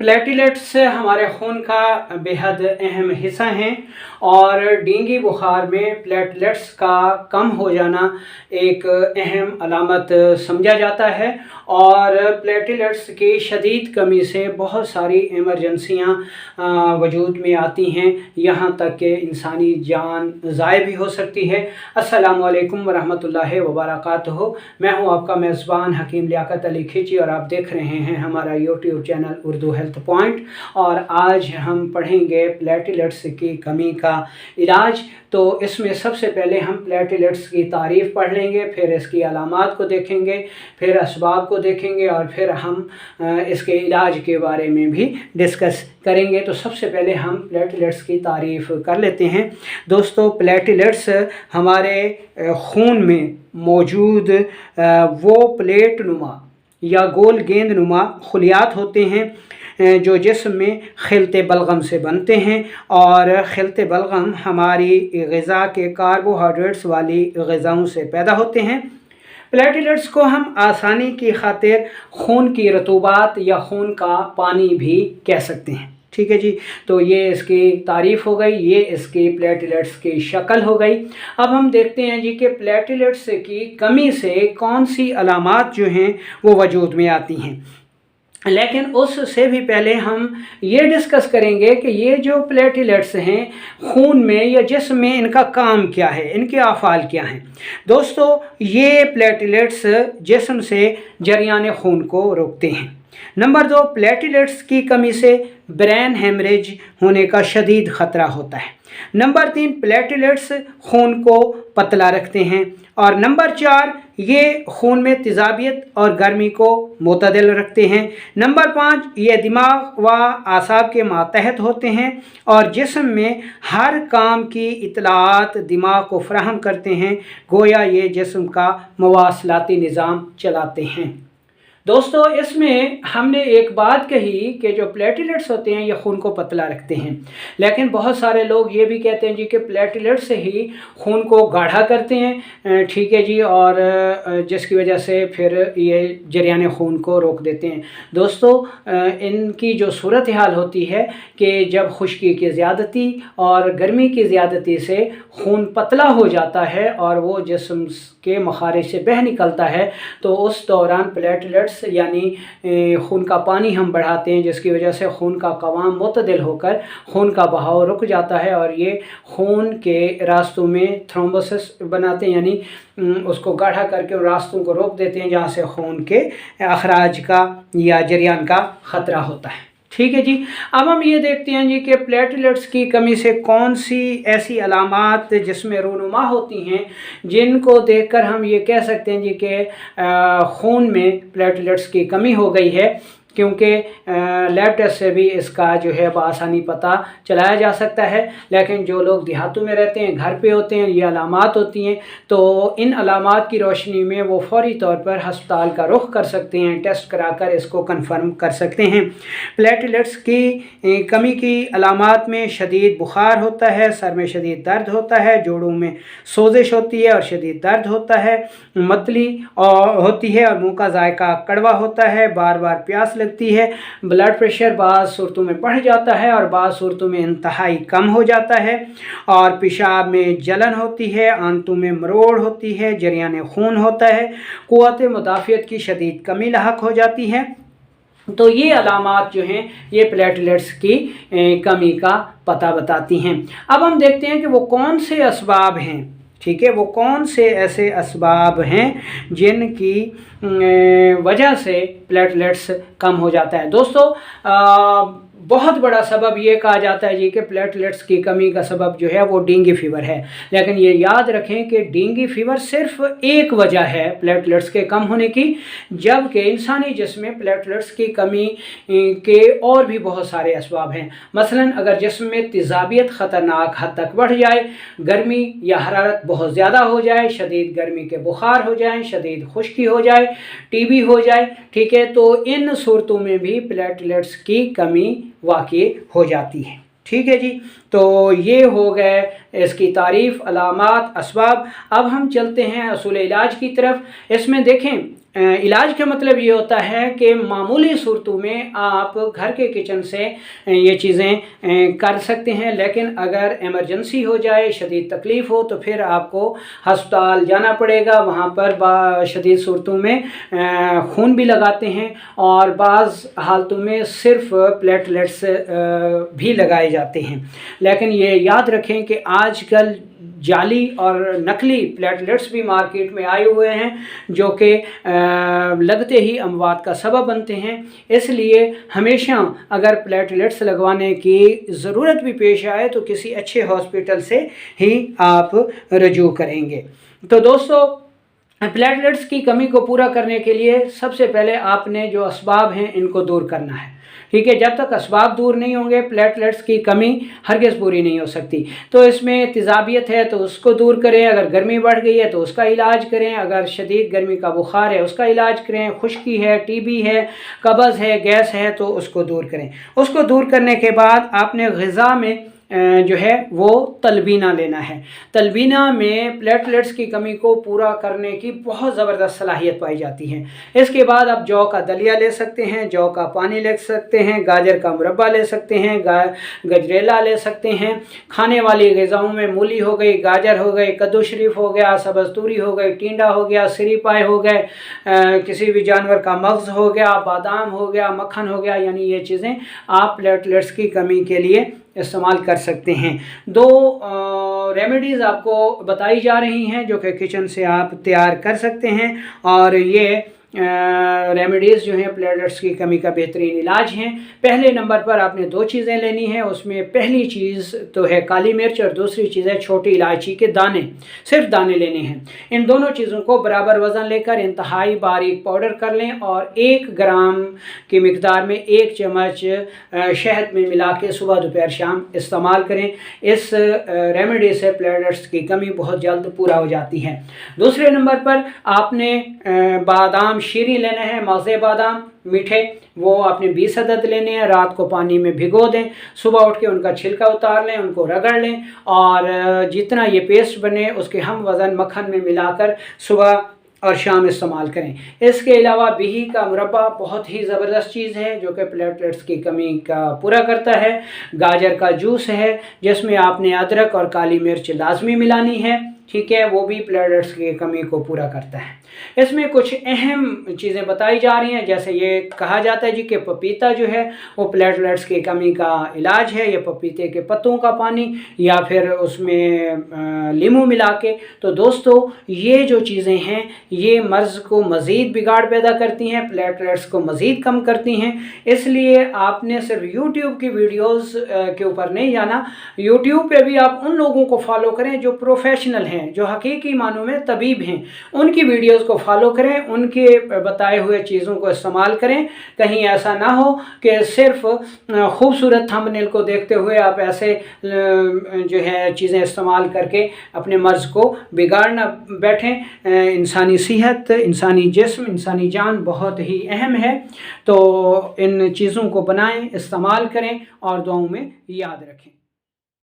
Platelets हमारे खून का बेहद अहम हिस्सा हैं और डेंगू बुखार में प्लेटलेट्स का कम हो जाना एक अहम अलामत समझा जाता है और प्लेटलेट्स की शदीद कमी से बहुत सारी इमरजेंसियां वजूद में आती हैं, यहाँ तक कि इंसानी जान ज़ाय भी हो सकती है। अस्सलामु अलैकुम वरहमतुल्लाहि वबरकातुहू। मैं हूँ आपका मेज़बान हकीम लियाकत अली खिची और आप देख रहे हैं हमारा YouTube channel Urdu health point. और आज हम पढ़ेंगे प्लेटलेट्स की कमी का इलाज। तो इसमें सबसे पहले हम प्लेटलेट्स की तारीफ़ पढ़ लेंगे, फिर इसकी अलामात को देखेंगे, फिर असबाब को देखेंगे और फिर हम इसके इलाज के बारे में भी डिस्कस करेंगे। तो सबसे पहले हम प्लेटलेट्स की तारीफ़ कर लेते हैं। दोस्तों, प्लेटलेट्स हमारे खून में मौजूद वो प्लेट नुमा या गोल गेंद नुमा खलियात होते हैं जो जिस्म में खिलते बलगम से बनते हैं और खिलते बलगम हमारी ग़िज़ा के कार्बोहाइड्रेट्स वाली ग़िज़ाओं से पैदा होते हैं। प्लेटलेट्स को हम आसानी की खातिर खून की रतूबात या खून का पानी भी कह सकते हैं। ठीक है जी, तो ये इसकी तारीफ़ हो गई, ये इसकी प्लेटलेट्स की शक्ल हो गई। अब हम देखते हैं जी कि प्लेटलेट्स की कमी से कौन सी अलामात जो हैं वो वजूद में आती हैं। लेकिन उससे भी पहले हम ये डिस्कस करेंगे कि ये जो प्लेटलेट्स हैं खून में या जिस्म में, इनका काम क्या है, इनके अफ़ाल क्या हैं। दोस्तों, ये प्लेटलेट्स जिस्म से जरियान खून को रोकते हैं। नंबर 2, प्लेटलेट्स की कमी से ब्रेन हेमरेज होने का शदीद ख़तरा होता है। नंबर 3, प्लेटलेट्स खून को पतला रखते हैं। और नंबर 4, ये खून में तेज़ाबियत और गर्मी को मुतदल रखते हैं। नंबर 5, ये दिमाग व आसाब के मातहत होते हैं और जिस्म में हर काम की इत्तलाआत दिमाग को फराहम करते हैं, गोया ये जिस्म का मवासलाती निज़ाम चलाते हैं। दोस्तों, इसमें हमने एक बात कही कि जो प्लेटलेट्स होते हैं ये खून को पतला रखते हैं, लेकिन बहुत सारे लोग ये भी कहते हैं जी कि प्लेटलेट्स से ही खून को गाढ़ा करते हैं। ठीक है जी, और जिसकी वजह से फिर ये जरियान खून को रोक देते हैं। दोस्तों, इनकी जो सूरत हाल होती है कि जब खुश्की की ज़्यादती और गर्मी की ज़्यादती से खून पतला हो जाता है और वो जिस्म के मखारिज से बह निकलता है, तो उस दौरान प्लेटलेट्स यानी खून का पानी हम बढ़ाते हैं, जिसकी वजह से खून का कवाम मुतदिल होकर खून का बहाव रुक जाता है और ये खून के रास्तों में थ्रोम्बोसिस बनाते हैं, यानी उसको गाढ़ा करके रास्तों को रोक देते हैं जहाँ से खून के अखराज का या जरियान का ख़तरा होता है। ठीक है जी, अब हम ये देखते हैं जी कि प्लेटलेट्स की कमी से कौन सी ऐसी अलामात जिसमें रूनुमा होती हैं जिनको देखकर हम ये कह सकते हैं जी कि खून में प्लेटलेट्स की कमी हो गई है, क्योंकि लैब टेस्ट से भी इसका जो है बआसानी पता चलाया जा सकता है। लेकिन जो लोग देहातों में रहते हैं, घर पे होते हैं, ये अलामात होती हैं, तो इन अलामात की रोशनी में वो फौरी तौर पर हस्पताल का रुख कर सकते हैं, टेस्ट कराकर इसको कंफर्म कर सकते हैं। प्लेटलेट्स की कमी की अलामात में शदीद बुखार होता है, सर में शदीद दर्द होता है, जोड़ों में सोजिश होती है और शदीद दर्द होता है, मतली होती है और मुँह का जायका कड़वा होता है, बार बार प्यास लगती है, ब्लड प्रेशर बाज़ सूरतों में बढ़ जाता है और बाज़ सूरतों में इंतहाई कम हो जाता है, और पेशाब में जलन होती है, आंतों में मरोड़ होती है, जरियान खून होता है, क़ुव्वत मुदाफ़ियत की शदीद कमी लाहक हो जाती है। तो ये अलामात जो हैं ये प्लेटलेट्स की कमी का पता बताती हैं। अब हम देखते हैं कि वो कौन से असबाब हैं। ठीक है, वो कौन से ऐसे असबाब हैं जिनकी वजह से प्लेटलेट्स कम हो जाता है। दोस्तों, बहुत बड़ा सबब ये कहा जाता है जी कि प्लेटलेट्स की कमी का सबब जो है वो डेंगू फीवर है। लेकिन ये याद रखें कि डेंगू फीवर सिर्फ एक वजह है प्लेटलेट्स के कम होने की, जबकि इंसानी जिस्म में प्लेटलेट्स की कमी के और भी बहुत सारे असबाब हैं। मसलन अगर जिस्म में तेज़ाबियत ख़तरनाक हद तक बढ़ जाए, गर्मी या हरारत बहुत ज़्यादा हो जाए, शदीद गर्मी के बुखार हो जाए, शदीद खुश्की हो जाए, टीबी हो जाए, ठीक है, तो इन सूरतों में भी प्लेटलेट्स की कमी वाक़ई हो जाती है। ठीक है जी, तो ये हो गए इसकी तारीफ़, अलामात, असबाब। अब हम चलते हैं असूल इलाज की तरफ। इसमें देखें इलाज का मतलब ये होता है कि मामूली सूरतों में आप घर के किचन से ये चीज़ें कर सकते हैं, लेकिन अगर इमरजेंसी हो जाए, शदीद तकलीफ़ हो, तो फिर आपको हस्पताल जाना पड़ेगा। वहाँ पर शदीद सूरतों में खून भी लगाते हैं और बाज़ हालतों में सिर्फ प्लेटलेट्स भी लगाए जाते हैं। लेकिन ये याद रखें कि आजकल जाली और नकली प्लेटलेट्स भी मार्केट में आए हुए हैं, जो कि लगते ही अमवात का सबब बनते हैं। इसलिए हमेशा अगर प्लेटलेट्स लगवाने की ज़रूरत भी पेश आए तो किसी अच्छे हॉस्पिटल से ही आप रजू करेंगे। तो दोस्तों, प्लेटलेट्स की कमी को पूरा करने के लिए सबसे पहले आपने जो असबाब हैं इनको दूर करना है। ठीक है, जब तक असबाब दूर नहीं होंगे प्लेटलेट्स की कमी हरगिज़ पूरी नहीं हो सकती। तो इसमें तेज़ाबियत है तो उसको दूर करें, अगर गर्मी बढ़ गई है तो उसका इलाज करें, अगर शदीद गर्मी का बुखार है उसका इलाज करें, खुश्की है, टीबी है, कब्ज़ है, गैस है तो उसको दूर करें। उसको दूर करने के बाद आपने ग़िज़ा में जो है वो तलबीना लेना है। तलबीना में प्लेटलेट्स की कमी को पूरा करने की बहुत ज़बरदस्त सलाहियत पाई जाती है। इसके बाद आप जौ का दलिया ले सकते हैं, जौ का पानी ले सकते हैं, गाजर का मुरब्बा ले सकते हैं, गजरेला ले सकते हैं। खाने वाली ग़िज़ाओं में मूली हो गई, गाजर हो गई, कद्दू शरीफ हो गया, सब्ज़ तूरी हो गई, टिंडा हो गया, सिरी पाए हो गए, किसी भी जानवर का मग़ज़ हो गया, बादाम हो गया, मक्खन हो गया, यानी ये चीज़ें आप प्लेटलेट्स की कमी के लिए इस्तेमाल कर सकते हैं। दो रेमेडीज़ आपको बताई जा रही हैं जो कि किचन से आप तैयार कर सकते हैं, और ये रेमेडीज़ जो हैं प्लेटलेट्स की कमी का बेहतरीन इलाज हैं। पहले नंबर पर आपने दो चीज़ें लेनी हैं। उसमें पहली चीज़ तो है काली मिर्च और दूसरी चीज़ है छोटी इलायची के दाने, सिर्फ दाने लेने हैं। इन दोनों चीज़ों को बराबर वज़न लेकर इंतहाई बारीक पाउडर कर लें और 1 ग्राम की मिकदार में 1 चम्मच शहद में मिला के सुबह दोपहर शाम इस्तेमाल करें। इस रेमेडी से प्लेटलेट्स की कमी बहुत जल्द पूरा हो जाती है। दूसरे नंबर पर आपने बादाम शीरी लेने हैं, मज़े बादाम मीठे, वो आपने 20 अदद लेने हैं। रात को पानी में भिगो दें, सुबह उठ के उनका छिलका उतार लें, उनको रगड़ लें और जितना ये पेस्ट बने उसके हम वज़न मक्खन में मिलाकर सुबह और शाम इस्तेमाल करें। इसके अलावा बिही का मुरब्बा बहुत ही ज़बरदस्त चीज़ है जो कि प्लेटलेट्स की कमी का पूरा करता है। गाजर का जूस है जिसमें आपने अदरक और काली मिर्च लाजमी मिलानी है, ठीक है, वो भी प्लेटलेट्स की कमी को पूरा करता है। इसमें कुछ अहम चीज़ें बताई जा रही हैं, जैसे ये कहा जाता है जी कि पपीता जो है वो प्लेटलेट्स की कमी का इलाज है, ये पपीते के पत्तों का पानी या फिर उसमें लीमू मिला के। तो दोस्तों, ये जो चीज़ें हैं ये मर्ज़ को मज़ीद बिगाड़ पैदा करती हैं, प्लेटलेट्स को मज़ीद कम करती हैं। इसलिए आपने सिर्फ यूट्यूब की वीडियोज़ के ऊपर नहीं जाना, यूट्यूब पर भी आप उन लोगों को फॉलो करें जो प्रोफेशनल हैं, जो हकीकी मानों में तबीब हैं, उनकी वीडियोस को फॉलो करें, उनके बताए हुए चीज़ों को इस्तेमाल करें। कहीं ऐसा ना हो कि सिर्फ खूबसूरत थंबनेल को देखते हुए आप ऐसे जो है चीज़ें इस्तेमाल करके अपने मर्ज़ को बिगाड़ ना बैठें। इंसानी सेहत, इंसानी जिस्म, इंसानी जान बहुत ही अहम है। तो इन चीज़ों को बनाएं, इस्तेमाल करें और दुआओं में याद रखें।